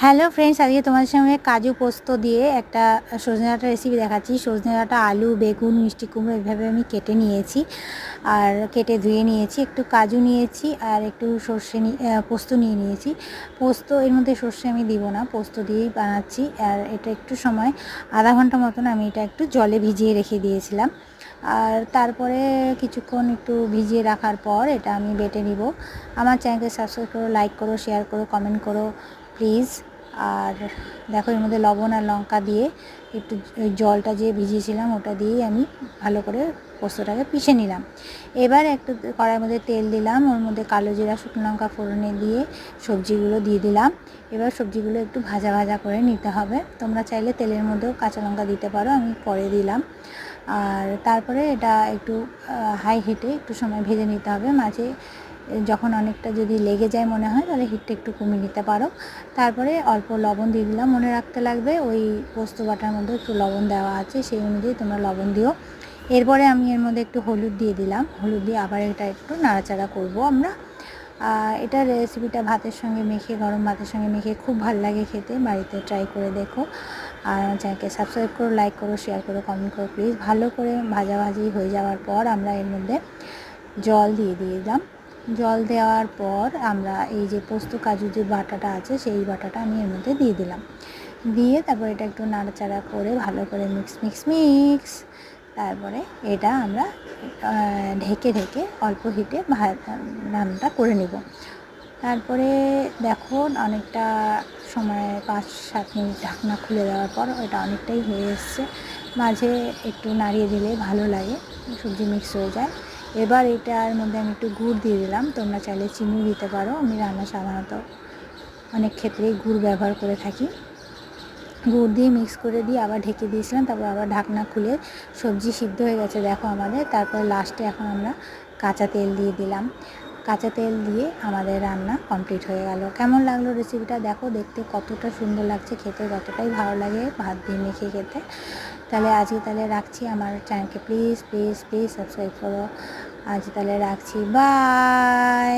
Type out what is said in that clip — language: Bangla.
হ্যালো ফ্রেন্ডস, আজকে তোমাদের সঙ্গে কাজু পোস্ত দিয়ে একটা সজনে ডাঁটা রেসিপি দেখাচ্ছি। সজনে ডাঁটা, আলু, বেগুন, মিষ্টি কুমড়ো এভাবে আমি কেটে নিয়েছি আর কেটে ধুয়ে নিয়েছি। একটু কাজু নিয়েছি আর একটু সর্ষে পোস্ত নিয়েছি। পোস্ত এর মধ্যে সর্ষে আমি দিব না, পোস্ত দিয়েই বানাচ্ছি। আর এটা একটু সময় আধা ঘন্টা মতন আমি এটা একটু জলে ভিজিয়ে রেখে দিয়েছিলাম। আর তারপরে কিছুক্ষণ একটু ভিজিয়ে রাখার পর এটা আমি বেটে নিব। আমার চ্যানেলকে সাবস্ক্রাইব করো, লাইক করো, শেয়ার করো, কমেন্ট করো প্লিজ। আর দেখো, এর মধ্যে লবণ আর লঙ্কা দিয়ে একটু ওই জলটা যে ভিজিয়েছিলাম ওটা দিয়েই আমি ভালো করে পোস্তটাকে পিষে নিলাম। এবার একটু কড়াইয়ের মধ্যে তেল দিলাম, ওর মধ্যে কালো জিরা, শুকনো লঙ্কা ফোড়নে দিয়ে সবজিগুলো দিয়ে দিলাম। এবার সবজিগুলো একটু ভাজা ভাজা করে নিতে হবে। তোমরা চাইলে তেলের মধ্যেও কাঁচা লঙ্কা দিতে পারো, আমি পরে দিলাম। আর তারপরে এটা একটু হাই হিটে একটু সময় ভেজে নিতে হবে। মাঝে যখন অনেকটা যদি লেগে যায় মনে হয় তাহলে হিটটা একটু কমিয়ে নিতে পারো। তারপরে অল্প লবণ দিয়ে দিলাম, মনে রাখতে লাগবে ওই পোস্ত বাটার মধ্যে একটু লবণ দেওয়া আছে, সেই অনুযায়ী তোমরা লবণ দিও। এরপরে আমি এর মধ্যে একটু হলুদ দিয়ে দিলাম, হলুদ দিয়ে আবার এটা একটু নাড়াচাড়া করব আমরা। এটা রেসিপিটা ভাতের সঙ্গে মেখে, গরম ভাতের সঙ্গে মেখে খুব ভালো লাগে খেতে। বাড়িতে ট্রাই করে দেখো। আর আমার চ্যানেলকে সাবস্ক্রাইব করো, লাইক করো, শেয়ার করো, কমেন্ট করো প্লিজ। ভালো করে ভাজাভাজি হয়ে যাওয়ার পর আমরা এর মধ্যে জল দিয়ে দিলাম। জল দেওয়ার পর আমরা এই যে পোস্ত কাজু যে বাটাটা আছে সেই বাটাটা আমি এর মধ্যে দিয়ে দিলাম। দিয়ে তারপর এটা একটু নাড়াচাড়া করে ভালো করে মিক্স তারপরে এটা আমরা ঢেকে অল্প হিটে রান্নাটা করে নেব। তারপরে দেখো, অনেকটা সময় 5-7 মিনিট ঢাকনা খুলে দেওয়ার পর এটা অনেকটাই হয়ে এসছে। মাঝে একটু নাড়িয়ে দিলে ভালো লাগে, সবজি মিক্স হয়ে যায়। এবার এটার মধ্যে আমি একটু গুড় দিয়ে দিলাম, তোমরা চাইলে চিনি দিতে পারো। আমি রান্না সাধারণত অনেক ক্ষেত্রেই গুড় ব্যবহার করে থাকি। গুড় দিয়ে মিক্স করে দিয়ে আবার ঢেকে দিয়েছিলাম। তারপর আবার ঢাকনা খুলে সবজি সিদ্ধ হয়ে গেছে দেখো আমাদের। তারপর লাস্টে এখন আমরা কাঁচা তেল দিয়ে দিলাম। কাঁচা তেল দিয়ে আমাদের রান্না কমপ্লিট হয়ে গেল। কেমন লাগলো রেসিপিটা দেখো, দেখতে কতটা সুন্দর লাগছে, খেতে ততটাই ভালো লাগে ভাত দিয়ে মেখে খেতে। তাহলে আজকে রাখছি। আমার চ্যানেলকে প্লিজ প্লিজ প্লিজ সাবস্ক্রাইব করো। আজ তাহলে রাখছি, বাই।